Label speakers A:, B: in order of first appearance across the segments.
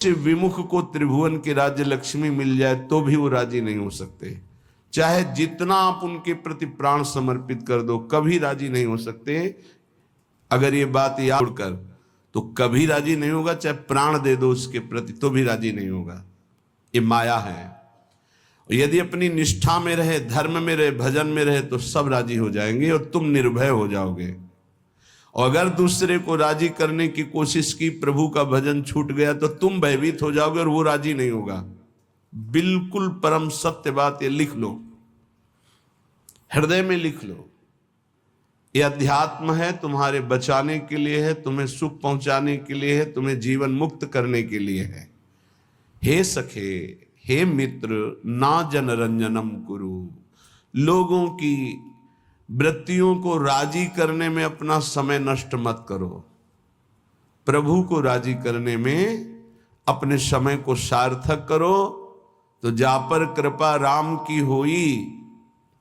A: से विमुख को त्रिभुवन की राज्य लक्ष्मी मिल जाए तो भी वो राजी नहीं हो सकते। चाहे जितना आप उनके प्रति प्राण समर्पित कर दो, कभी राजी नहीं हो सकते। अगर ये बात याद कर तो कभी राजी नहीं होगा, चाहे प्राण दे दो उसके प्रति तो भी राजी नहीं होगा। ये माया है। यदि अपनी निष्ठा में रहे, धर्म में रहे, भजन में रहे तो सब राजी हो जाएंगे और तुम निर्भय हो जाओगे। और अगर दूसरे को राजी करने की कोशिश की, प्रभु का भजन छूट गया तो तुम भयभीत हो जाओगे और वो राजी नहीं होगा। बिल्कुल परम सत्य बात, ये लिख लो, हृदय में लिख लो। ये अध्यात्म है, तुम्हारे बचाने के लिए है, तुम्हें सुख पहुंचाने के लिए है, तुम्हें जीवन मुक्त करने के लिए है। हे सखे, हे मित्र, ना जनरंजनम कुरु। लोगों की वृत्तियों को राजी करने में अपना समय नष्ट मत करो। प्रभु को राजी करने में अपने समय को सार्थक करो। तो जा पर कृपा राम की होई,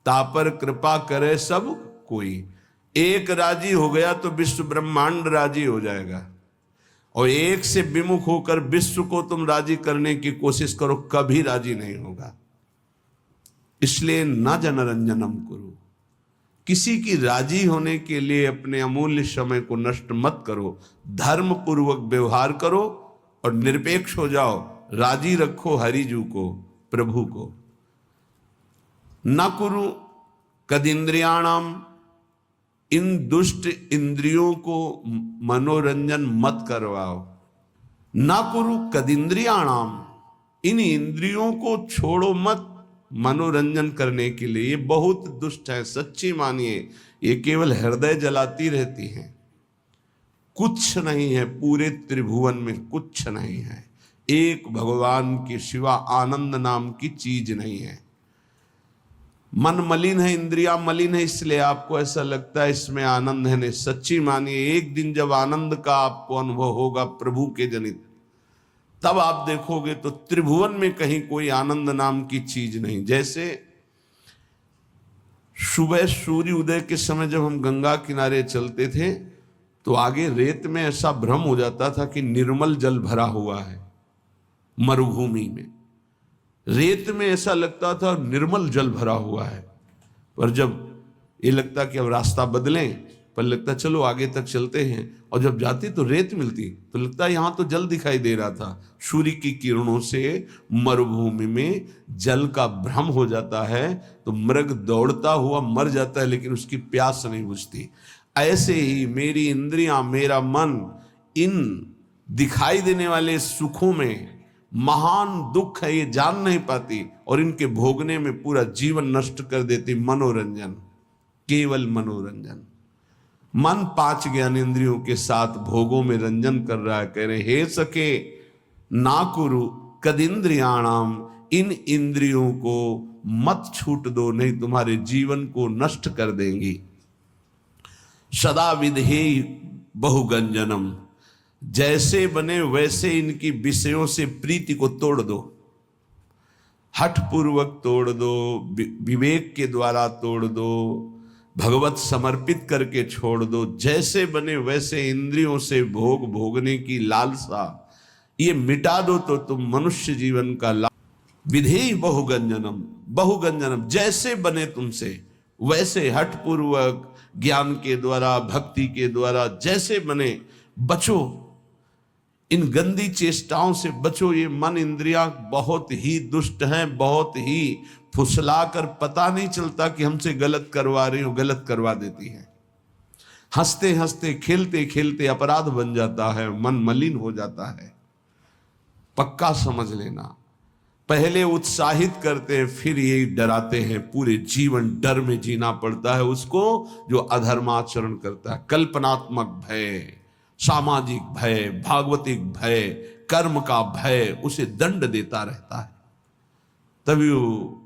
A: ता पर कृपा करे सब कोई। एक राजी हो गया तो विश्व ब्रह्मांड राजी हो जाएगा। और एक से विमुख होकर विश्व को तुम राजी करने की कोशिश करो, कभी राजी नहीं होगा। इसलिए न जनरंजनम कुरु। किसी की राजी होने के लिए अपने अमूल्य समय को नष्ट मत करो। धर्म पूर्वक व्यवहार करो और निरपेक्ष हो जाओ। राजी रखो हरिजू को, प्रभु को। न कुरु कदिंद्रियाणाम। इन दुष्ट इंद्रियों को मनोरंजन मत करवाओ। न कुरु कदिंद्रियाणाम। इन इंद्रियों को छोड़ो मत मनोरंजन करने के लिए। ये बहुत दुष्ट है, सच्ची मानिए। ये केवल हृदय जलाती रहती हैं। कुछ नहीं है पूरे त्रिभुवन में, कुछ नहीं है। एक भगवान के सिवा आनंद नाम की चीज नहीं है। मन मलिन है, इंद्रियां मलिन है, इसलिए आपको ऐसा लगता है इसमें आनंद है। नहीं, सच्ची मानिए, एक दिन जब आनंद का आपको अनुभव होगा प्रभु के जनित, तब आप देखोगे तो त्रिभुवन में कहीं कोई आनंद नाम की चीज नहीं। जैसे सुबह सूर्य उदय के समय जब हम गंगा किनारे चलते थे तो आगे रेत में ऐसा भ्रम हो जाता था कि निर्मल जल भरा हुआ है। मरुभूमि में रेत में ऐसा लगता था निर्मल जल भरा हुआ है। पर जब ये लगता कि अब रास्ता बदलें, पर लगता चलो आगे तक चलते हैं, और जब जाती तो रेत मिलती तो लगता यहां तो जल दिखाई दे रहा था। सूर्य की किरणों से मरुभूमि में जल का भ्रम हो जाता है तो मृग दौड़ता हुआ मर जाता है, लेकिन उसकी प्यास नहीं बुझती। ऐसे ही मेरी इंद्रियां, मेरा मन इन दिखाई देने वाले सुखों में महान दुख है, ये जान नहीं पाती और इनके भोगने में पूरा जीवन नष्ट कर देती। मनोरंजन, केवल मनोरंजन। मन 5 ज्ञानेंद्रियों के साथ भोगों में रंजन कर रहा है। कह रहे हे सके ना कुरु कदिंद्रियाणाम। इन इंद्रियों को मत छूट दो, नहीं तुम्हारे जीवन को नष्ट कर देंगी। सदा विधेय बहुगंजनम। जैसे बने वैसे इनकी विषयों से प्रीति को तोड़ दो। हठ पूर्वक तोड़ दो, विवेक के द्वारा तोड़ दो, भगवत समर्पित करके छोड़ दो। जैसे बने वैसे इंद्रियों से भोग भोगने की लालसा ये मिटा दो तो तुम मनुष्य जीवन का लाभ। विधेय बहुगंजनम। बहुगंजनम जैसे बने तुमसे वैसे हठ पूर्वक ज्ञान के द्वारा, भक्ति के द्वारा जैसे बने बचो। इन गंदी चेष्टाओं से बचो। ये मन इंद्रियां बहुत ही दुष्ट हैं, बहुत ही फुसला कर पता नहीं चलता कि हमसे गलत करवा रही हो, गलत करवा देती हैं। हंसते हंसते खेलते खेलते अपराध बन जाता है, मन मलिन हो जाता है। पक्का समझ लेना, पहले उत्साहित करते हैं फिर ये डराते हैं। पूरे जीवन डर में जीना पड़ता है उसको जो अधर्माचरण करता है। कल्पनात्मक भय, सामाजिक भय, भागवतिक भय, कर्म का भय उसे दंड देता रहता है। तभी वो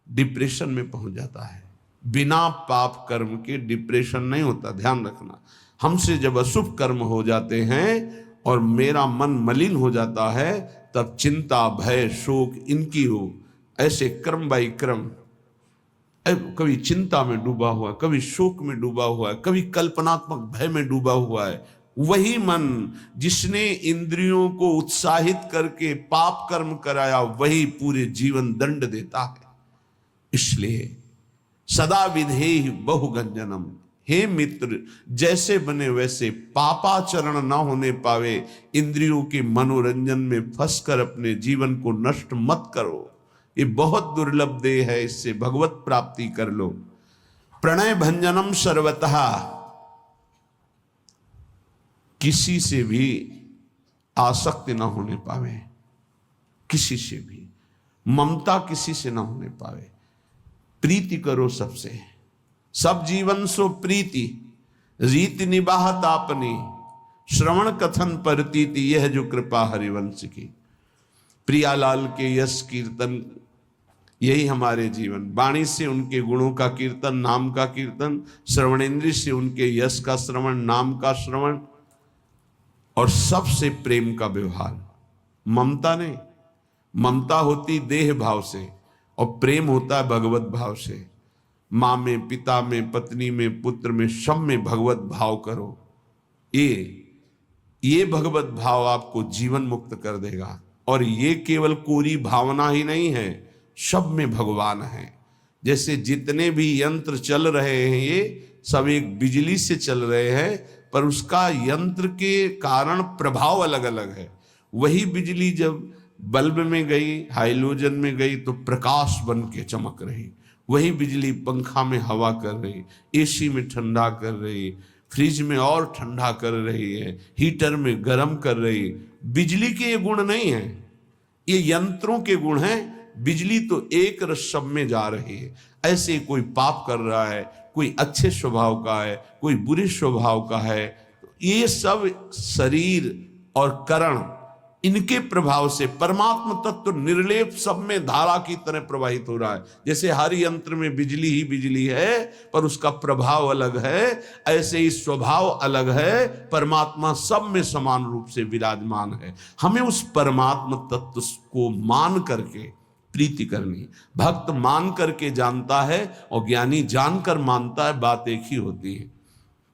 A: डिप्रेशन में पहुंच जाता है। बिना पाप कर्म के डिप्रेशन नहीं होता, ध्यान रखना। हमसे जब अशुभ कर्म हो जाते हैं और मेरा मन मलिन हो जाता है, तब चिंता, भय, शोक इनकी हो। ऐसे क्रम बाई क्रम, कभी चिंता में डूबा हुआ है, कभी शोक में डूबा हुआ है, कभी कल्पनात्मक भय में डूबा हुआ है। वही मन जिसने इंद्रियों को उत्साहित करके पाप कर्म कराया, वही पूरे जीवन दंड देता है। इसलिए सदा विधेहि बहुगंजनम, हे मित्र जैसे बने वैसे पापाचरण न होने पावे, इंद्रियों के मनोरंजन में फंसकर अपने जीवन को नष्ट मत करो। ये बहुत दुर्लभ देह है, इससे भगवत प्राप्ति कर लो। प्रणय भंजनम सर्वतः, किसी से भी आसक्ति ना होने पावे, किसी से भी ममता किसी से ना होने पावे। प्रीति करो सबसे, सब जीवन सो प्रीति, रीति निबाहत आपनी, श्रवण कथन परतीति, यह जो कृपा हरिवंश की। प्रियालाल के यश कीर्तन, यही हमारे जीवन। वाणी से उनके गुणों का कीर्तन, नाम का कीर्तन, श्रवणेन्द्रिय से उनके यश का श्रवण, नाम का श्रवण, और सबसे प्रेम का व्यवहार। ममता नहीं, ममता होती देह भाव से और प्रेम होता है भगवत भाव से। माँ में, पिता में, पत्नी में, पुत्र में, सब में भगवत भाव करो। ये भगवत भाव आपको जीवन मुक्त कर देगा। और ये केवल कोरी भावना ही नहीं है, सब में भगवान है। जैसे जितने भी यंत्र चल रहे हैं ये सब एक बिजली से चल रहे हैं, पर उसका यंत्र के कारण प्रभाव अलग अलग है। वही बिजली जब बल्ब में गई, हाइलोजन में गई, तो प्रकाश बन के चमक रही। वही बिजली पंखा में हवा कर रही, एसी में ठंडा कर रही, फ्रिज में और ठंडा कर रही है, हीटर में गर्म कर रही। बिजली के ये गुण नहीं है, ये यंत्रों के गुण हैं। बिजली तो एक रस सब में जा रही है। ऐसे कोई पाप कर रहा है, कोई अच्छे स्वभाव का है, कोई बुरे स्वभाव का है, ये सब शरीर और करण, इनके प्रभाव से परमात्मा तत्व निर्लेप सब में धारा की तरह प्रवाहित हो रहा है। जैसे हर यंत्र में बिजली ही बिजली है, पर उसका प्रभाव अलग है, ऐसे ही स्वभाव अलग है। परमात्मा सब में समान रूप से विराजमान है। हमें उस परमात्मा तत्व को मान करके प्रीति करनी। भक्त मान करके जानता है और ज्ञानी जानकर मानता है, बात एक ही होती है।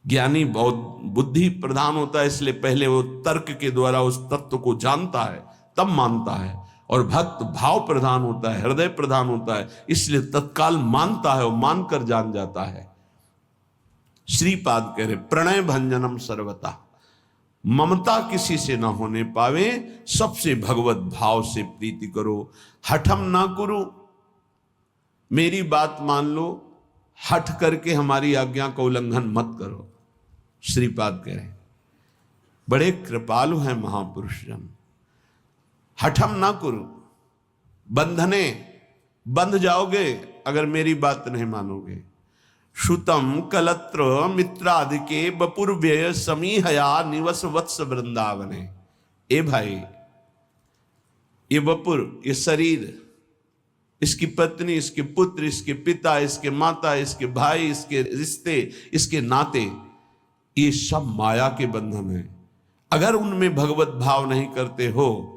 A: ज्ञानी बहुत बुद्धि प्रधान होता है, इसलिए पहले वो तर्क के द्वारा उस तत्व को जानता है, तब मानता है। और भक्त भाव प्रधान होता है, हृदय प्रधान होता है, इसलिए तत्काल मानता है और मानकर जान जाता है। श्रीपाद कह रहे प्रणय भंजनम सर्वता, ममता किसी से ना होने पावे, सबसे भगवत भाव से प्रीति करो। हठम ना करो, मेरी बात मान लो, हठ करके हमारी आज्ञा का उल्लंघन मत करो। श्रीपाद कह रहे बड़े कृपालु हैं महापुरुष जन। हठम ना करो, बंधने बंध जाओगे अगर मेरी बात नहीं मानोगे। श्रुतम कलत्र मित्रादि के बपुर्व्यय समीहया निवस वत्स वृंदावने। ए भाई, ये बपुर, ये शरीर, इसकी पत्नी, इसके पुत्र, इसके पिता, इसके माता, इसके भाई, इसके रिश्ते, इसके नाते, ये सब माया के बंधन है। अगर उनमें भगवत भाव नहीं करते हो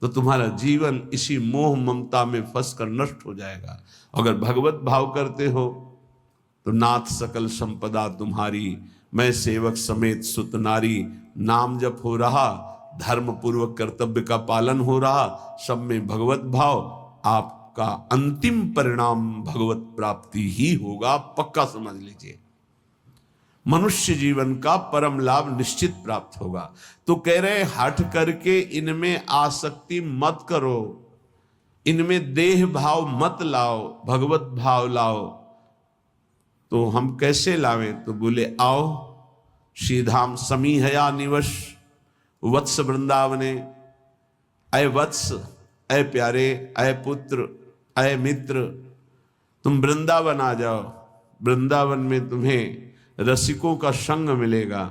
A: तो तुम्हारा जीवन इसी मोह ममता में फंसकर नष्ट हो जाएगा। अगर भगवत भाव करते हो तो नाथ सकल संपदा तुम्हारी, मैं सेवक समेत सुत नारी। नाम जप हो रहा, धर्म पूर्वक कर्तव्य का पालन हो रहा, सब में भगवत भाव, आपका अंतिम परिणाम भगवत प्राप्ति ही होगा, पक्का समझ लीजिए। मनुष्य जीवन का परम लाभ निश्चित प्राप्त होगा। तो कह रहे हट करके इनमें आसक्ति मत करो, इनमें देह भाव मत लाओ, भगवत भाव लाओ। तो हम कैसे लावें? तो बोले आओ श्रीधाम समीहया निवश वत्स वृंदावने। अय वत्स, अय प्यारे, अय पुत्र, अय मित्र, तुम वृंदावन आ जाओ। वृंदावन में तुम्हें रसिकों का संग मिलेगा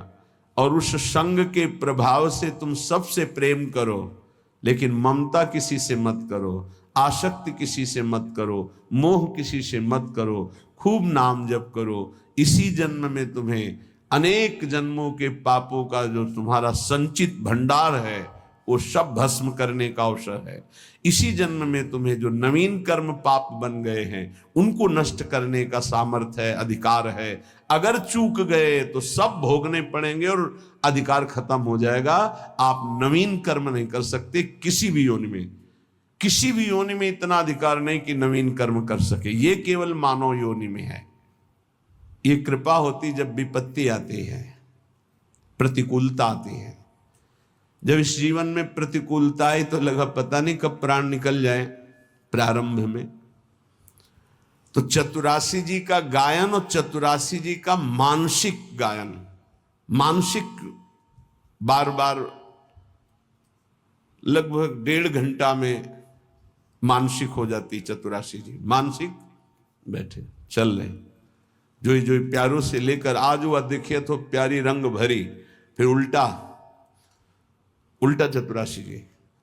A: और उस संग के प्रभाव से तुम सबसे प्रेम करो, लेकिन ममता किसी से मत करो, आसक्ति किसी से मत करो, मोह किसी से मत करो, खूब नाम जप करो। इसी जन्म में तुम्हें अनेक जन्मों के पापों का जो तुम्हारा संचित भंडार है वो सब भस्म करने का अवसर है। इसी जन्म में तुम्हें जो नवीन कर्म पाप बन गए हैं उनको नष्ट करने का सामर्थ्य है, अधिकार है। अगर चूक गए तो सब भोगने पड़ेंगे और अधिकार खत्म हो जाएगा। आप नवीन कर्म नहीं कर सकते किसी भी योनि में, किसी भी योनि में इतना अधिकार नहीं कि नवीन कर्म कर सके। ये केवल मानव योनि में है। ये कृपा होती जब विपत्ति आती है, प्रतिकूलता आती है। जब इस जीवन में प्रतिकूलता आई तो लगा पता नहीं कब प्राण निकल जाए। प्रारंभ में तो चतुरासी जी का गायन और चतुरासी जी का मानसिक गायन, मानसिक बार बार लगभग 1.5 घंटा में मानसिक हो जाती चतुरासी जी। मानसिक बैठे चल रहे जो जो प्यारों से लेकर आज हुआ देखिए तो प्यारी रंग भरी, फिर उल्टा उल्टा चतुरासी जी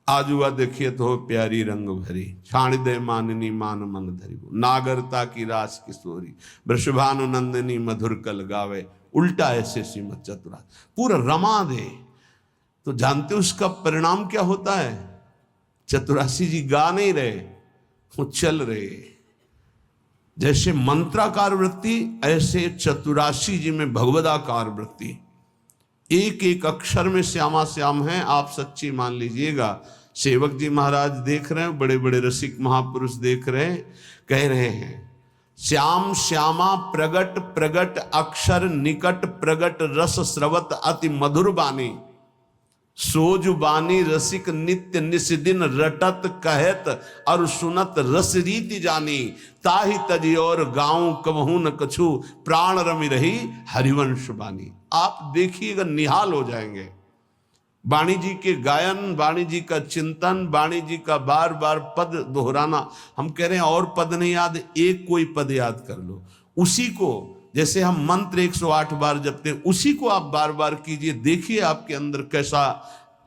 A: आज हुआ देखिए तो प्यारी रंग भरी, छाण दे माननी मान मन धरी, नागरता की रास किशोरी, वृषभानु नंदिनी मधुर कल गावे। उल्टा ऐसे श्रीमद चतुरा पूरा रमा दे। तो जानते हो उसका परिणाम क्या होता है? चतुरासी जी गा नहीं रहे, वो चल रहे। जैसे मंत्राकार वृत्ति ऐसे चतुरासी जी में भगवदाकार वृत्ति। एक एक अक्षर में श्यामा श्याम है, आप सच्ची मान लीजिएगा। सेवक जी महाराज देख रहे हैं, बड़े बड़े रसिक महापुरुष देख रहे हैं, कह रहे हैं श्याम श्यामा प्रगट प्रगट अक्षर निकट प्रगट रस स्रवत अति मधुर बानी, सोज बानी रसिक नित्य निस्दिन रटत कहत और सुनत रस रीति जानी, ताहि तजी और गाँव कबहू न कछु प्राण रमि रही हरिवंश बानी। आप देखिएगा निहाल हो जाएंगे। वाणी जी के गायन, वाणी जी का चिंतन, वाणी जी का बार बार पद दोहराना। हम कह रहे हैं और पद नहीं याद, एक कोई पद याद कर लो, उसी को जैसे हम मंत्र 108 बार जपते हैं उसी को आप बार बार कीजिए। देखिए आपके अंदर कैसा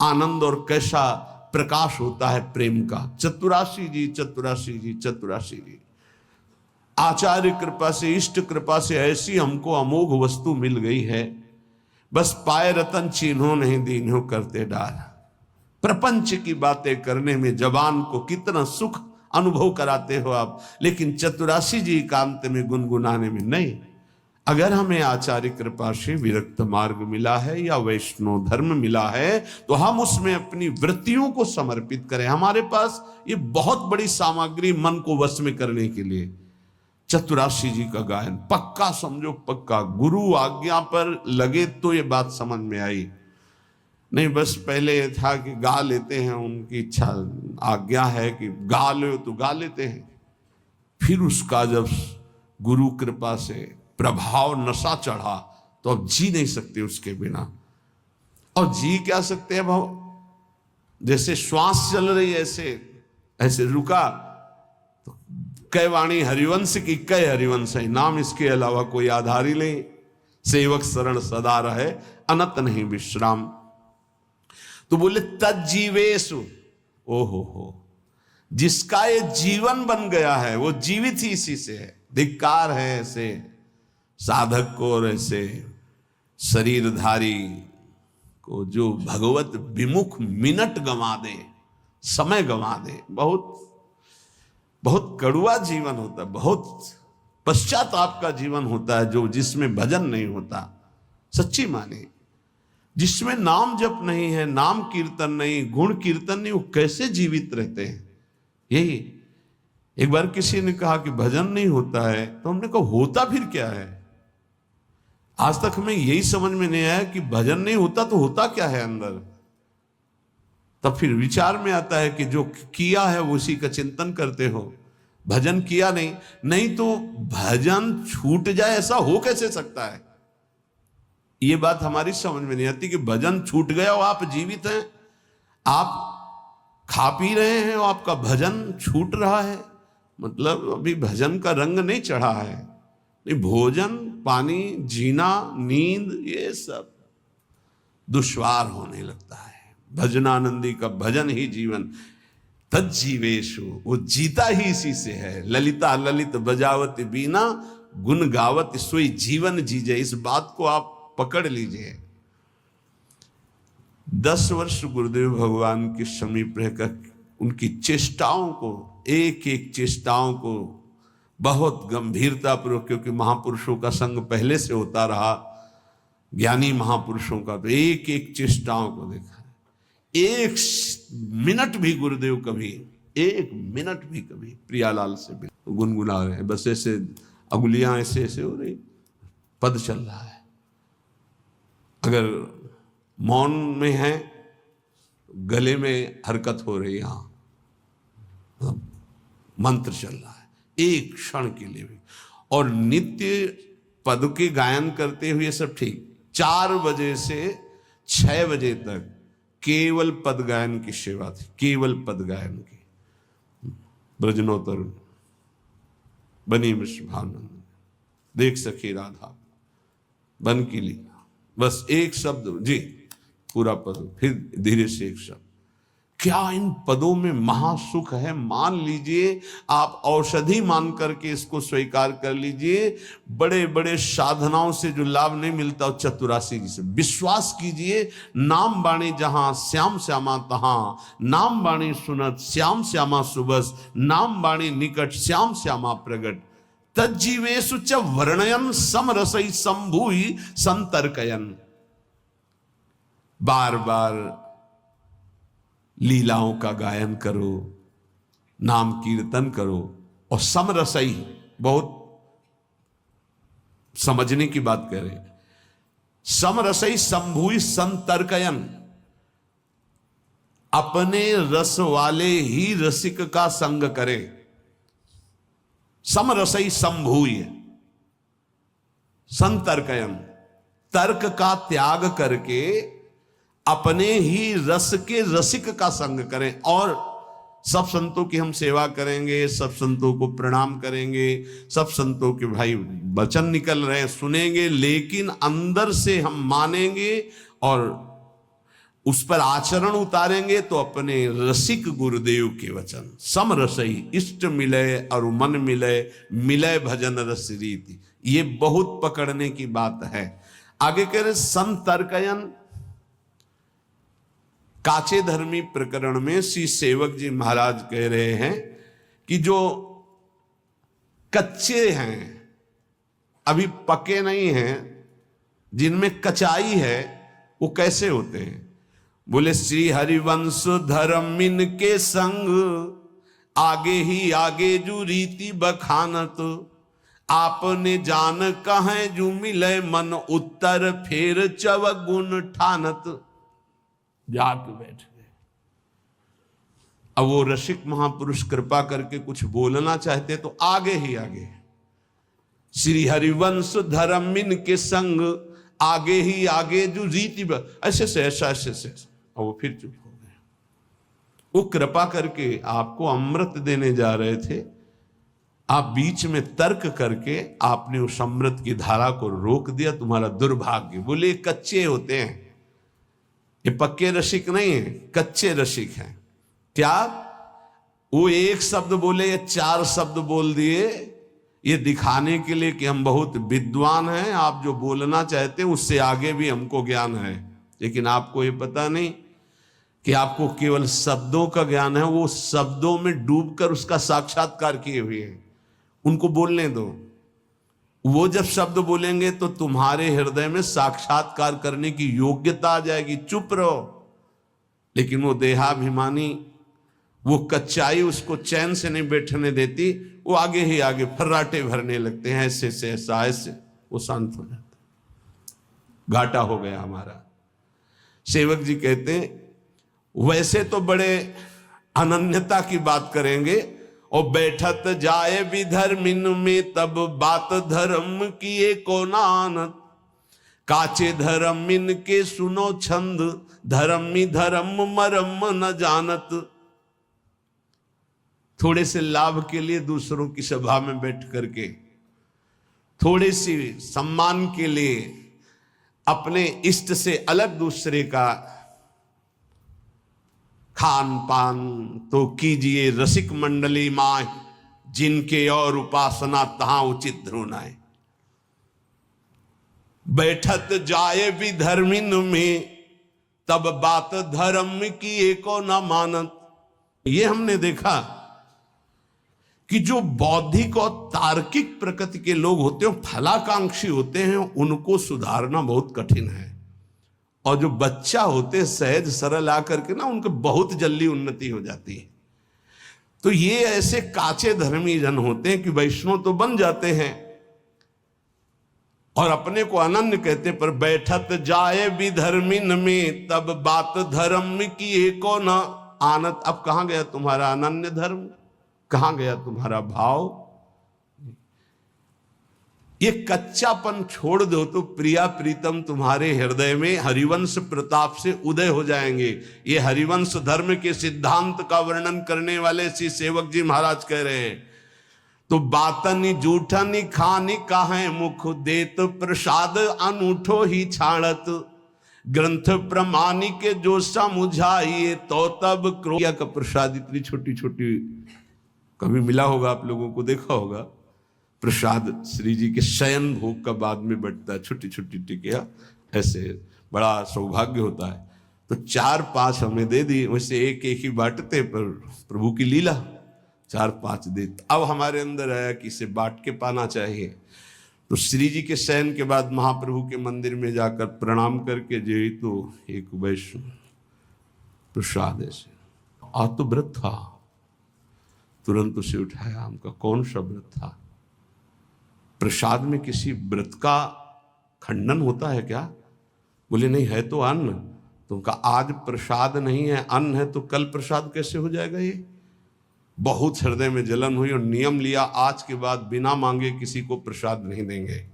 A: आनंद और कैसा प्रकाश होता है प्रेम का। चतुरासी जी चतुरासी जी चतुरासी जी। आचार्य कृपा से, इष्ट कृपा से ऐसी हमको अमोघ वस्तु मिल गई है, बस पाए रतन चिन्हो नहीं दीन्हो करते डार। प्रपंच की बातें करने में जबान को कितना सुख अनुभव कराते हो आप, लेकिन चतुरासी जी एकांत में गुनगुनाने में नहीं। अगर हमें आचार्य कृपा से विरक्त मार्ग मिला है या वैष्णव धर्म मिला है तो हम उसमें अपनी वृत्तियों को समर्पित करें। हमारे पास ये बहुत बड़ी सामग्री मन को वश में करने के लिए। चतुरासी जी का गायन पक्का समझो, पक्का गुरु आज्ञा पर लगे तो ये बात समझ में आई, नहीं बस पहले ये था कि गा लेते हैं, उनकी इच्छा आज्ञा है कि गा लो तो गा लेते हैं। फिर उसका जब गुरु कृपा से प्रभाव नशा चढ़ा तो अब जी नहीं सकते उसके बिना। और जी क्या सकते हैं भाव, जैसे श्वास चल रही ऐसे ऐसे रुका तो कै वाणी हरिवंश की कै हरिवंश है, नाम इसके अलावा कोई आधार ही नहीं। सेवक शरण सदा रहे अनत नहीं विश्राम। तो बोले तज्जीवेशु, ओहो हो, जिसका ये जीवन बन गया है वो जीवित ही इसी से है। धिक्कार है ऐसे साधक को और ऐसे शरीरधारी को जो भगवत विमुख मिनट गंवा दे, समय गंवा दे। बहुत बहुत कड़ुआ जीवन होता है, बहुत पश्चाताप का जीवन होता है जो जिसमें भजन नहीं होता। सच्ची माने जिसमें नाम जप नहीं है, नाम कीर्तन नहीं, गुण कीर्तन नहीं, वो कैसे जीवित रहते हैं। यही एक बार किसी ने कहा कि भजन नहीं होता है, तो हमने कहा होता फिर क्या है। आज तक हमें यही समझ में नहीं आया कि भजन नहीं होता तो होता क्या है अंदर। तब फिर विचार में आता है कि जो किया है वो उसी का चिंतन करते हो। भजन किया नहीं तो भजन छूट जाए, ऐसा हो कैसे सकता है। ये बात हमारी समझ में नहीं आती कि भजन छूट गया और आप जीवित हैं, आप खा पी रहे हैं और आपका भजन छूट रहा है, मतलब अभी भजन का रंग नहीं चढ़ा है। भोजन पानी जीना नींद ये सब दुश्वार होने लगता है। भजनानंदी का भजन ही जीवन। तज्जीवेशु, वो जीता ही इसी से है। ललिता ललित बजावत बीना गुण गावत सोई जीवन जीजे। इस बात को आप पकड़ लीजिए। 10 वर्ष गुरुदेव भगवान के समीप रहकर उनकी चेष्टाओं को, एक एक चेष्टाओं को बहुत गंभीरता पूर्वक, क्योंकि महापुरुषों का संग पहले से होता रहा, ज्ञानी महापुरुषों का, तो एक एक चेष्टाओं को देखा। एक मिनट भी गुरुदेव कभी, एक मिनट भी कभी प्रियालाल से गुनगुना रहे हैं, बस ऐसे अंगुलियां ऐसे ऐसे हो रही, पद चल रहा है। अगर मौन में है, गले में हरकत हो रही, यहां मंत्र चल रहा है एक क्षण के लिए भी। और नित्य पद के गायन करते हुए सब ठीक, 4 बजे से 6 बजे तक केवल पद गायन की सेवा थी, केवल पद गायन की। ब्रजनोत्तर बनी मिश्र भावनंद, देख सखी राधा बन की लीला, बस एक शब्द जी, पूरा पद, फिर धीरे से एक शब्द। क्या इन पदों में महासुख है। मान लीजिए, आप औषधि मान करके इसको स्वीकार कर लीजिए, बड़े बड़े साधनाओं से जो लाभ नहीं मिलता, चतुरासी जी से विश्वास कीजिए। नाम बाणी जहां श्याम श्यामा तहां, नाम बाणी सुनत श्याम श्यामा सुबस, नाम बाणी निकट श्याम श्यामा प्रगट, तज्जीवेशु च वर्णयन समरसई संभूई संतर्कयन। बार बार लीलाओं का गायन करो, नाम कीर्तन करो, और समरसई, बहुत समझने की बात कह रहे हैं, समरसई संभूई संतर्कयन, अपने रस वाले ही रसिक का संग करे। समरसई संभूय संतर्कयन, तर्क का त्याग करके अपने ही रस के रसिक का संग करें। और सब संतों की हम सेवा करेंगे, सब संतों को प्रणाम करेंगे, सब संतों के भाई वचन निकल रहे हैं सुनेंगे, लेकिन अंदर से हम मानेंगे और उस पर आचरण उतारेंगे तो अपने रसिक गुरुदेव के वचन। सम रसई इष्ट मिले और मन मिले, मिले भजन रस रीति, ये बहुत पकड़ने की बात है। आगे कह रहे संतर्कयन। काचे धर्मी प्रकरण में श्री सेवक जी महाराज कह रहे हैं कि जो कच्चे हैं, अभी पके नहीं हैं, जिनमें कचाई है, वो कैसे होते हैं। बोले श्री हरिवंश धर्मिन के संग, आगे ही आगे जो रीति बखानत, आपने जान कहे जो मिले मन उत्तर, फेर चवगुण ठानत। जाके बैठ गए। अब वो रसिक महापुरुष कृपा करके कुछ बोलना चाहते तो आगे ही आगे, श्री हरिवंश धर्मिन के संग, आगे ही आगे जो रीति ऐसे से ऐसा ऐसे से, और वो फिर चुप हो गए। वो कृपा करके आपको अमृत देने जा रहे थे, आप बीच में तर्क करके आपने उस अमृत की धारा को रोक दिया, तुम्हारा दुर्भाग्य। बोले कच्चे होते हैं, ये पक्के रसिक नहीं है, कच्चे रसिक हैं। क्या वो एक शब्द बोले या 4 शब्द बोल दिए, ये दिखाने के लिए कि हम बहुत विद्वान हैं, आप जो बोलना चाहते हैं उससे आगे भी हमको ज्ञान है। लेकिन आपको ये पता नहीं कि आपको केवल शब्दों का ज्ञान है, वो शब्दों में डूबकर उसका साक्षात्कार किए हुए हैं। उनको बोलने दो, वो जब शब्द बोलेंगे तो तुम्हारे हृदय में साक्षात्कार करने की योग्यता आ जाएगी। चुप रहो। लेकिन वो देहाभिमानी, वो कच्चाई उसको चैन से नहीं बैठने देती, वो आगे ही आगे फर्राटे भरने लगते हैं, ऐसे से ऐसा, ऐसे वो शांत हो जाता है। घाटा हो गया हमारा। सेवक जी कहते हैं वैसे तो बड़े अनन्यता की बात करेंगे, और बैठत जाए भी धर्मिन में, तब बात धर्म किए को नानत, काचे धर्मिन के सुनो छंद, धर्मी धर्म मरम न जानत। थोड़े से लाभ के लिए दूसरों की सभा में बैठ करके, थोड़े सी सम्मान के लिए अपने इष्ट से अलग दूसरे का खान पान तो कीजिए। रसिक मंडली माय, जिनके और उपासना तहां उचित ध्रुनाए। बैठत जाए भी धर्मिन में, तब बात धर्म की एको न मानत। ये हमने देखा कि जो बौद्धिक और तार्किक प्रकृति के लोग होते हैं, फलाकांक्षी होते हैं, उनको सुधारना बहुत कठिन है। और जो बच्चा होते सहज सरल आकर के ना, उनको बहुत जल्दी उन्नति हो जाती है। तो ये ऐसे काचे धर्मी जन होते हैं कि वैष्णव तो बन जाते हैं और अपने को अनन्य कहते, पर बैठत जाए विधर्मिन में तब बात धर्म की एको न आनत। अब कहां गया तुम्हारा अनन्य धर्म, कहां गया तुम्हारा भाव? ये कच्चापन छोड़ दो तो प्रिया प्रीतम तुम्हारे हृदय में हरिवंश प्रताप से उदय हो जाएंगे। ये हरिवंश धर्म के सिद्धांत का वर्णन करने वाले श्री सेवक जी महाराज कह रहे हैं, तो बातनी जूठनी खानी काहे मुख देत प्रसाद अनूठो ही छाड़त। ग्रंथ प्रमाणी के जो समुझाइए तो तब क्रोया का प्रसाद। इतनी छोटी छोटी, कभी मिला होगा आप लोगों को, देखा होगा प्रसाद श्री जी के शयन भोग का बाद में बटता है, छोटी छोटी टिकिया, ऐसे बड़ा सौभाग्य होता है। तो 4-5 हमें दे दी, वैसे एक एक ही बांटते, पर प्रभु की लीला 4-5 दे। अब हमारे अंदर आया कि इसे बांट के पाना चाहिए। तो श्री जी के शयन के बाद महाप्रभु के मंदिर में जाकर प्रणाम करके जे तो एक वैष्णव प्रसाद ऐसे आज तो व्रत था, तुरंत उसे उठाया। हमका कौन सा व्रत था? प्रसाद में किसी व्रत का खंडन होता है क्या? बोले नहीं, है तो अन्न। तो उनका आज प्रसाद नहीं है, अन्न है, तो कल प्रसाद कैसे हो जाएगा? ये बहुत हृदय में जलन हुई और नियम लिया, आज के बाद बिना मांगे किसी को प्रसाद नहीं देंगे।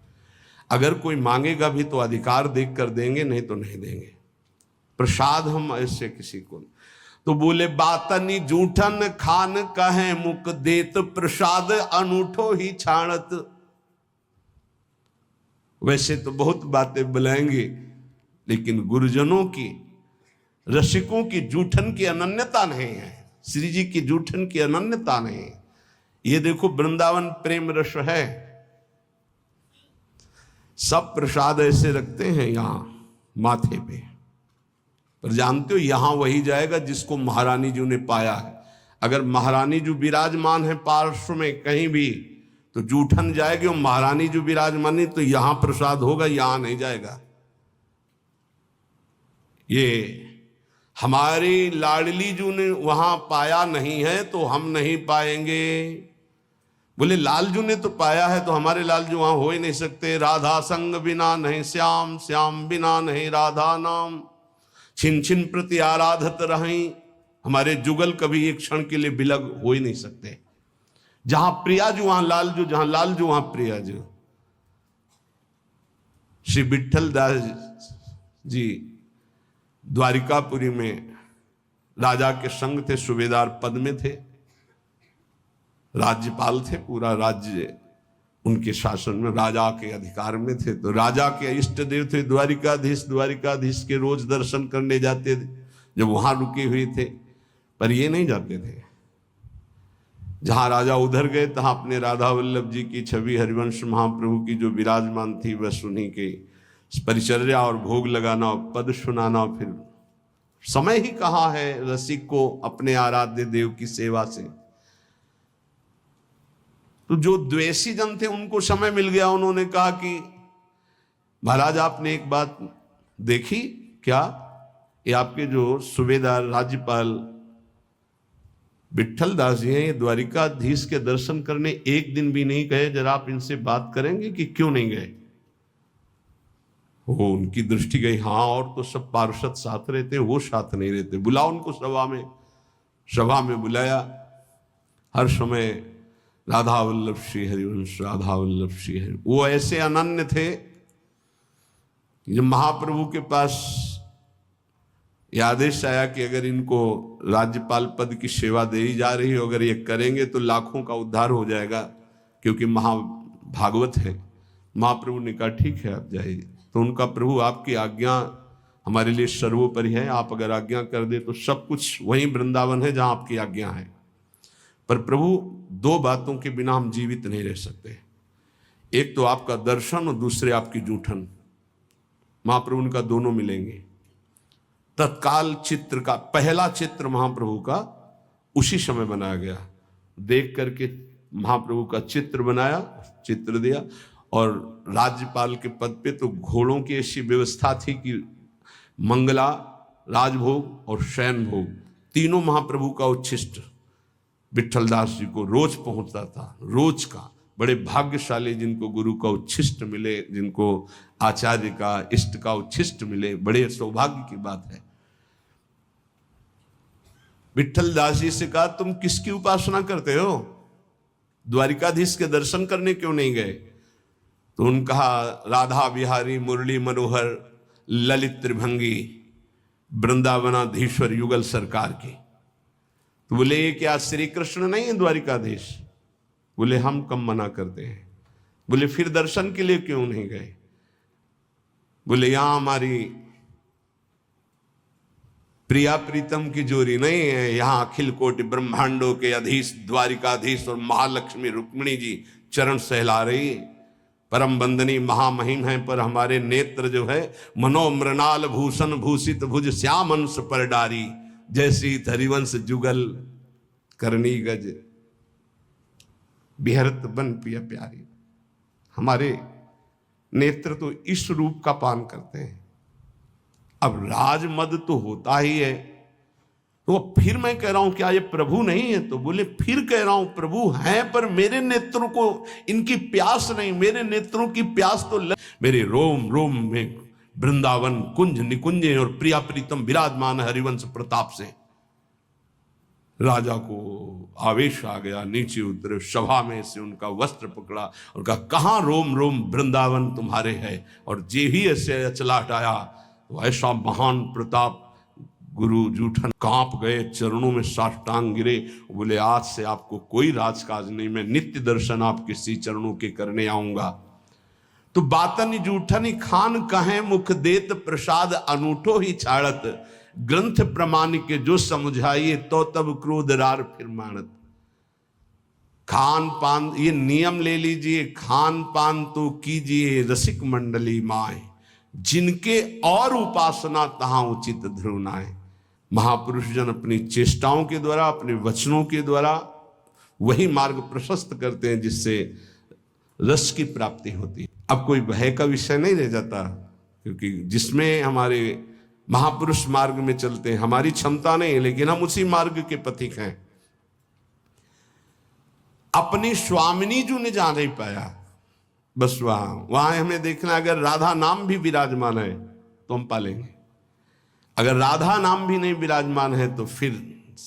A: अगर कोई मांगेगा भी तो अधिकार देख कर देंगे, नहीं तो नहीं देंगे प्रसाद हम ऐसे किसी को। तो बोले बातनी जूठन खान कहे मुख देत प्रसाद अनूठो ही छाणत। वैसे तो बहुत बातें बुलाएंगे, लेकिन गुरुजनों की, रसिकों की जूठन की अनन्यता नहीं है, श्री जी की जूठन की अनन्यता नहीं है। ये देखो वृंदावन प्रेम रस है, सब प्रसाद ऐसे रखते हैं यहां माथे पे, पर जानते हो यहां वही जाएगा जिसको महारानी जी ने पाया है। अगर महारानी जी विराजमान है पार्श्व में कहीं भी, तो जूठन जाएगी, और महारानी जो विराजमान है तो यहां प्रसाद होगा, यहां नहीं जाएगा। ये हमारी लाडली जी ने वहां पाया नहीं है तो हम नहीं पाएंगे। बोले लालजू ने तो पाया है, तो हमारे लालजू वहां हो ही नहीं सकते। राधा संग बिना नहीं श्याम, श्याम बिना नहीं राधा नाम। छिन छिन प्रति आराधत रहीं, हमारे जुगल कभी एक क्षण के लिए बिलग हो ही नहीं सकते। जहां प्रियाजू वहां लालजू, जहां लालजू वहां प्रियाजू। श्री विठल दास जी द्वारिकापुरी में राजा के संग थे, सूबेदार पद में थे, राज्यपाल थे, पूरा राज्य उनके शासन में, राजा के अधिकार में थे। तो राजा के इष्ट देव थे द्वारिकाधीश, द्वारिकाधीश के रोज दर्शन करने जाते थे जब वहां रुके हुए थे, पर ये नहीं जाते थे। जहां राजा उधर गए तहां अपने राधा वल्लभ जी की छवि, हरिवंश महाप्रभु की जो विराजमान थी, बस उन्हीं के परिचर्या और भोग लगाना और पद सुनाना। फिर समय ही कहाँ है रसिक को अपने आराध्य देव की सेवा से। तो जो द्वेषी जन थे उनको समय मिल गया, उन्होंने कहा कि महाराज आपने एक बात देखी क्या? ये आपके जो सूबेदार राज्यपाल विठल दास जी हैं, ये द्वारिकाधीश के दर्शन करने एक दिन भी नहीं गए, जरा आप इनसे बात करेंगे कि क्यों नहीं गए? वो उनकी दृष्टि गई, हाँ और तो सब पार्षद साथ रहते, वो साथ नहीं रहते। बुलाओ उनको सभा में। सभा में बुलाया। हर समय राधा वल्लभ श्री हरिवंश, राधा वल्लभ श्री हरि। वो ऐसे अनन्य थे, जब महाप्रभु के पास यह आदेश आया कि अगर इनको राज्यपाल पद की सेवा दे ही जा रही हो, अगर ये करेंगे तो लाखों का उद्धार हो जाएगा, क्योंकि महाभागवत है। महाप्रभु ने कहा ठीक है आप जाइए। तो उनका प्रभु आपकी आज्ञा हमारे लिए सर्वोपरि है, आप अगर आज्ञा कर दे तो सब कुछ वहीं वृंदावन है जहां आपकी आज्ञा है। पर प्रभु दो बातों के बिना हम जीवित नहीं रह सकते, एक तो आपका दर्शन और दूसरे आपकी जूठन। महाप्रभु उनका दोनों मिलेंगे। तत्काल चित्र का पहला चित्र महाप्रभु का उसी समय बनाया गया। देख करके महाप्रभु का चित्र बनाया, चित्र दिया। और राज्यपाल के पद पे तो घोड़ों की ऐसी व्यवस्था थी कि मंगला, राजभोग और शयन भोग तीनों महाप्रभु का उच्छिष्ट विट्ठल दास जी को रोज पहुंचता था, रोज का। बड़े भाग्यशाली जिनको गुरु का उच्छिष्ट मिले, जिनको आचार्य का, इष्ट का उच्छिष्ट मिले, बड़े सौभाग्य की बात है। विट्ठल दास जी से कहा, तुम किसकी उपासना करते हो? द्वारिकाधीश के दर्शन करने क्यों नहीं गए? तो उन्होंने कहा, राधा बिहारी मुरली मनोहर ललित त्रिभंगी वृंदावनाधीश्वर युगल सरकार की। तो बोले, ये क्या श्री कृष्ण नहीं है द्वारिकाधीश? बोले, हम कम मना करते हैं। बोले, फिर दर्शन के लिए क्यों नहीं गए? बोले, यहां हमारी प्रिया प्रीतम की जोड़ी नहीं है, यहां अखिल कोटि ब्रह्मांडों के अधीश द्वारिकाधीश और महालक्ष्मी रुक्मिणी जी चरण सहला रही, परम बंदनी महामहिम है, पर हमारे नेत्र जो है मनोमृणाल भूषण भूषित भुज श्याम अंश पर डारी, जैसी हरिवंश जुगल करनी गज बिहरत बन पिया प्यारी। हमारे नेत्र तो इस रूप का पान करते हैं। अब राजमद तो होता ही है, तो फिर मैं कह रहा हूं क्या ये प्रभु नहीं है? तो बोले, फिर कह रहा हूं प्रभु हैं, पर मेरे नेत्रों को इनकी प्यास नहीं, मेरे नेत्रों की प्यास तो मेरे रोम रोम में वृंदावन कुंज निकुंजे और प्रिया प्रीतम विराजमान हरिवंश प्रताप से। राजा को आवेश आ गया, नीचे उतरे, सभा में से उनका वस्त्र पकड़ा और कहा, कहां रोम रोम वृंदावन तुम्हारे है? और जे ही ऐसे अचला हटाया तो ऐसा महान प्रताप गुरु जूठन कांप गए, चरणों में साष्टांग गिरे। बोले, आज से आपको कोई राजकाज नहीं, मैं नित्य दर्शन आपके श्री चरणों के करने आऊंगा। तो बातन जूठन खान कहें मुख देत प्रसाद अनूठो ही छाड़त, ग्रंथ प्रमाण के जो समझाइए तो तब क्रोध रार फिर मानत। खान पान ये नियम ले लीजिए, खान पान तो कीजिए रसिक मंडली माए, जिनके और उपासना तहां उचित ध्रुवनाए। महापुरुष जन अपनी चेष्टाओं के द्वारा, अपने वचनों के द्वारा वही मार्ग प्रशस्त करते हैं जिससे रस की प्राप्ति होती है। अब कोई भय का विषय नहीं रह जाता, क्योंकि जिसमें हमारे महापुरुष मार्ग में चलते हैं, हमारी क्षमता नहीं है लेकिन हम उसी मार्ग के पथिक हैं। अपनी स्वामिनी जो ने जा नहीं पाया, बस वहां हमें देखना, अगर राधा नाम भी विराजमान है तो हम पालेंगे, अगर राधा नाम भी नहीं विराजमान है तो फिर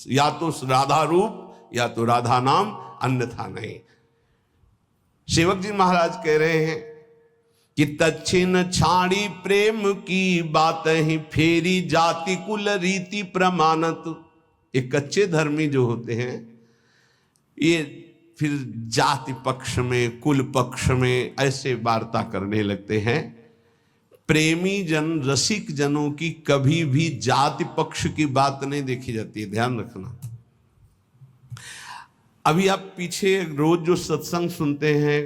A: या तो राधा रूप या तो राधा नाम, अन्यथा नहीं। सेवक जी महाराज कह रहे हैं कि दक्षिण छाड़ी प्रेम की बात ही फेरी जाति कुल रीति प्रमाणत। ये कच्चे धर्मी जो होते हैं ये फिर जाति पक्ष में, कुल पक्ष में ऐसे वार्ता करने लगते हैं। प्रेमी जन, रसिक जनों की कभी भी जाति पक्ष की बात नहीं देखी जाती है, ध्यान रखना। अभी आप पीछे रोज जो सत्संग सुनते हैं,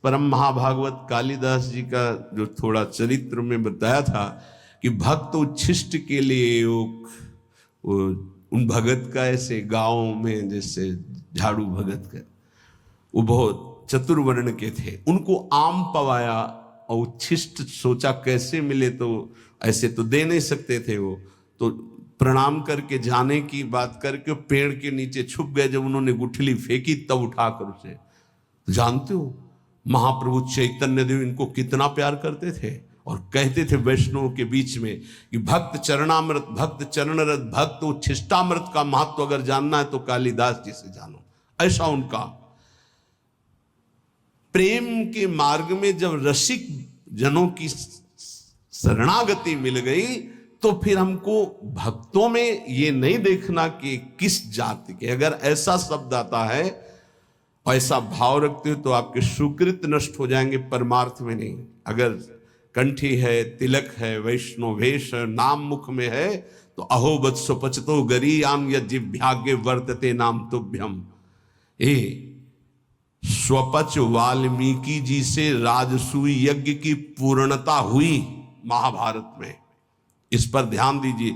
A: परम महाभागवत कालिदास जी का जो थोड़ा चरित्र में बताया था कि भक्त उच्छिष्ट के लिए वो उन भगत का ऐसे गाँव में जैसे झाड़ू भगत का, वो बहुत चतुर वर्ण के थे, उनको आम पवाया और उच्छिष्ट सोचा कैसे मिले, तो ऐसे तो दे नहीं सकते थे वो, तो प्रणाम करके जाने की बात करके पेड़ के नीचे छुप गए। जब उन्होंने गुठली फेंकी तब उठाकर उसे, जानते हो महाप्रभु चैतन्य देव इनको कितना प्यार करते थे और कहते थे वैष्णव के बीच में कि भक्त चरणामृत, भक्त चरणरत, भक्त उच्छिष्टामृत का महत्व अगर जानना है तो कालिदास जी से जानो। ऐसा उनका प्रेम के मार्ग में जब रसिक जनों की शरणागति मिल गई तो फिर हमको भक्तों में ये नहीं देखना कि किस जाति के, अगर ऐसा शब्द आता है, ऐसा भाव रखते हो तो आपके सुकृत नष्ट हो जाएंगे, परमार्थ में नहीं। अगर कंठी है, तिलक है, वैष्णव वेश है, नाम मुख में है तो अहो वत्सो पचतो गरीयाम यज्ञभाग्य वर्तते नाम तुभ्यम। स्वपच वाल्मीकि जी से राजसूय यज्ञ की पूर्णता हुई महाभारत में, इस पर ध्यान दीजिए।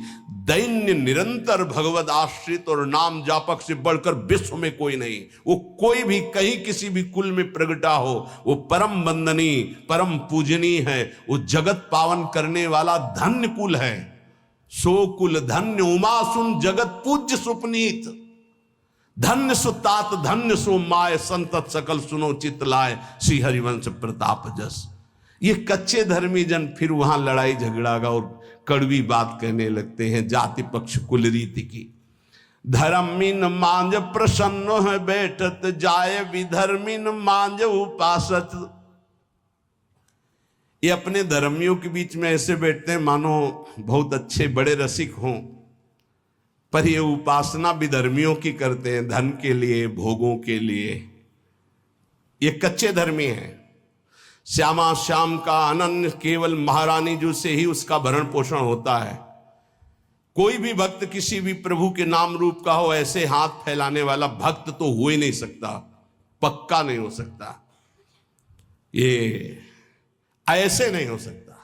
A: दैन्य निरंतर भगवद आश्रित और नाम जापक से बढ़कर विश्व में कोई नहीं। वो कोई भी कहीं किसी भी कुल में प्रगटा हो, वो परम वंदनीय परम पूजनीय है। वो जगत पावन करने वाला धन्य कुल है। सो कुल धन्य उमा सुन जगत पूज्य सुपनीत। धन्य सो तात धन्य सो माय संतत सकल सुनो चित लाए श्री हरिवंश प्रताप जस। ये कच्चे धर्मी जन फिर वहां लड़ाई झगड़ा और कड़वी बात कहने लगते हैं जाति पक्ष कुल रीति की। धर्मीन मांझ प्रसन्न है बैठत जाय विधर्मीन मांझ उपासत। ये अपने धर्मियों के बीच में ऐसे बैठते हैं मानो बहुत अच्छे बड़े रसिक हों, पर ये उपासना विधर्मियों की करते हैं, धन के लिए भोगों के लिए। ये कच्चे धर्मी हैं। श्यामा श्याम का अनन्य केवल महारानी जो से ही उसका भरण पोषण होता है। कोई भी भक्त किसी भी प्रभु के नाम रूप का हो, ऐसे हाथ फैलाने वाला भक्त तो हो ही नहीं सकता, पक्का नहीं हो सकता। ये ऐसे नहीं हो सकता।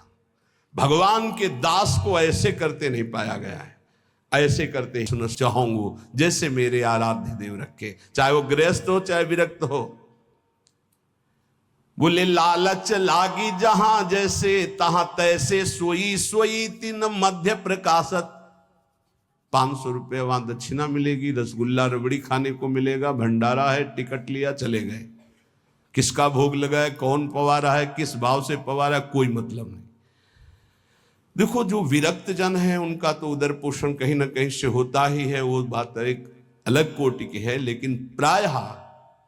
A: भगवान के दास को ऐसे करते नहीं पाया गया है। ऐसे करते सुन चाहूंगा जैसे मेरे आराध्य देव रखे, चाहे वो गृहस्थ हो चाहे विरक्त हो। बोले लालच लागी जहां जैसे तहां तैसे सोई सोई तीन मध्य प्रकाशत। 500 रुपये वहां दक्षिणा मिलेगी, रसगुल्ला रबड़ी खाने को मिलेगा, भंडारा है, टिकट लिया चले गए। किसका भोग लगा है, कौन पवारा है, किस भाव से पवारा है, कोई मतलब नहीं। देखो जो विरक्त जन है उनका तो उदर पोषण कहीं ना कहीं से होता ही है, वो बात एक अलग कोटि की है। लेकिन प्रायः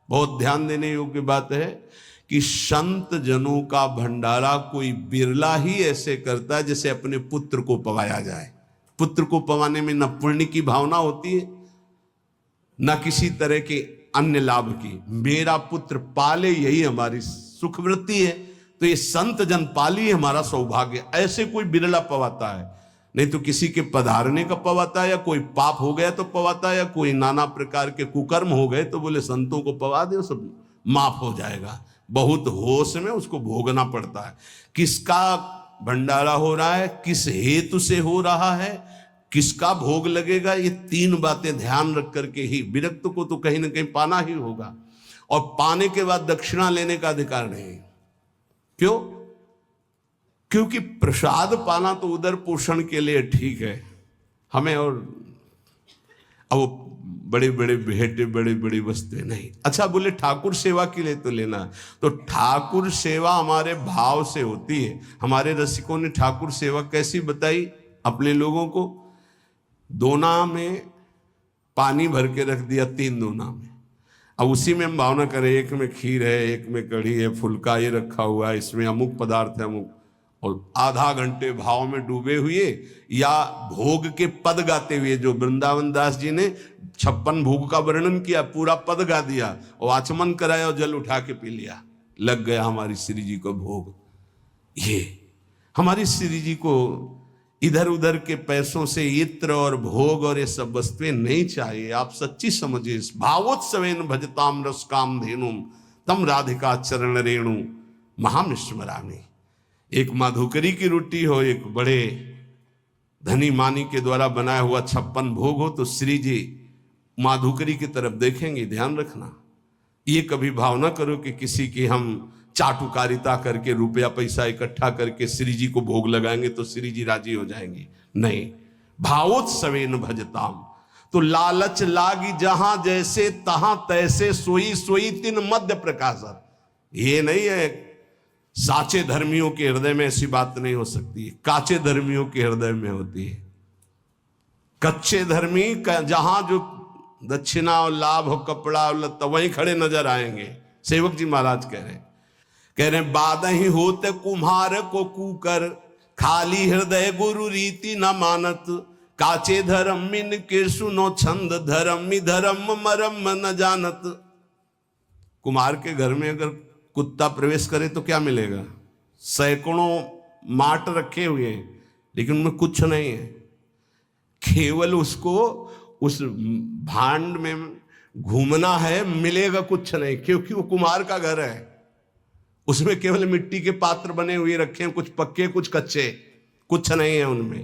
A: बहुत ध्यान देने योग्य बात है कि संत जनों का भंडारा कोई बिरला ही ऐसे करता है जैसे अपने पुत्र को पवाया जाए। पुत्र को पवाने में न पुण्य की भावना होती है न किसी तरह के अन्य लाभ की। मेरा पुत्र पाले यही हमारी सुखवृत्ति है, तो ये संत जन पाली हमारा सौभाग्य। ऐसे कोई बिरला पवाता है, नहीं तो किसी के पधारने का पवाता है, या कोई पाप हो गया तो पवाता है, या कोई नाना प्रकार के कुकर्म हो गए तो बोले संतों को पवा दे सब माफ हो जाएगा। बहुत होश में उसको भोगना पड़ता है। किसका भंडारा हो रहा है, किस हेतु से हो रहा है, किसका भोग लगेगा, ये 3 बातें ध्यान रख करके ही विरक्त को तो कहीं ना कहीं पाना ही होगा। और पाने के बाद दक्षिणा लेने का अधिकार नहीं। क्यों? क्योंकि प्रसाद पाना तो उदर पोषण के लिए ठीक है हमें, और अब बड़े बड़े भेंटे बड़ी बड़ी वस्तुएं नहीं। अच्छा बोले ठाकुर सेवा के लिए तो लेना, तो ठाकुर सेवा हमारे भाव से होती है। हमारे रसिकों ने ठाकुर सेवा कैसी बताई अपने लोगों को। दोना में पानी भर के रख दिया, 3 दोना में। अब उसी में हम भावना करें, एक में खीर है, एक में कढ़ी है, फुल्का ये रखा हुआ है, इसमें अमुक पदार्थ है अमुक, और आधा घंटे भाव में डूबे हुए या भोग के पद गाते हुए। जो वृंदावन दास जी ने 56 भोग का वर्णन किया, पूरा पद गा दिया और आचमन कराया और जल उठा के पी लिया, लग गया हमारी श्री जी को भोग। ये हमारी श्री जी को इधर उधर के पैसों से इत्र और भोग और ये सब वस्तुएं नहीं चाहिए। आप सच्ची समझिए। भावोत्सवेन भजताम रस काम धेनुम तम राधिका चरण रेणु महामिश्मरानी। एक माधुकरी की रोटी हो, एक बड़े धनी मानी के द्वारा बनाया हुआ 56 भोग हो, तो श्री जी माधुकरी की तरफ देखेंगे। ध्यान रखना, ये कभी भावना करो कि किसी की हम चाटुकारिता करके रुपया पैसा इकट्ठा करके श्री जी को भोग लगाएंगे तो श्री जी राजी हो जाएंगी। नहीं, भावोत्सवेन भजताम। तो लालच लागी जहां जैसे तहां तैसे सोई सोई तीन मध्य प्रकाशर। ये नहीं है साचे धर्मियों के हृदय में ऐसी बात नहीं हो सकती, काचे धर्मियों के हृदय में होती है। कच्चे धर्मी जहां जो दक्षिणा और लाभ हो, कपड़ा और लत्ता, वहीं खड़े नजर आएंगे। सेवक जी महाराज कह रहे बाद ही होते कुम्हार को कूकर, खाली हृदय गुरु रीति न मानत, काचे धर्म मिन के सुनो छंद, धर्मी धर्म मरम न जानत। कुम्हार के घर में अगर कुत्ता प्रवेश करे तो क्या मिलेगा? सैकड़ों माट रखे हुए हैं, लेकिन उनमें कुछ नहीं है। केवल उसको उस भांड में घूमना है, मिलेगा कुछ नहीं, क्योंकि वो कुम्हार का घर है। उसमें केवल मिट्टी के पात्र बने हुए रखे हैं, कुछ पक्के कुछ कच्चे, कुछ नहीं है उनमें।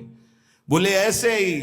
A: बोले ऐसे ही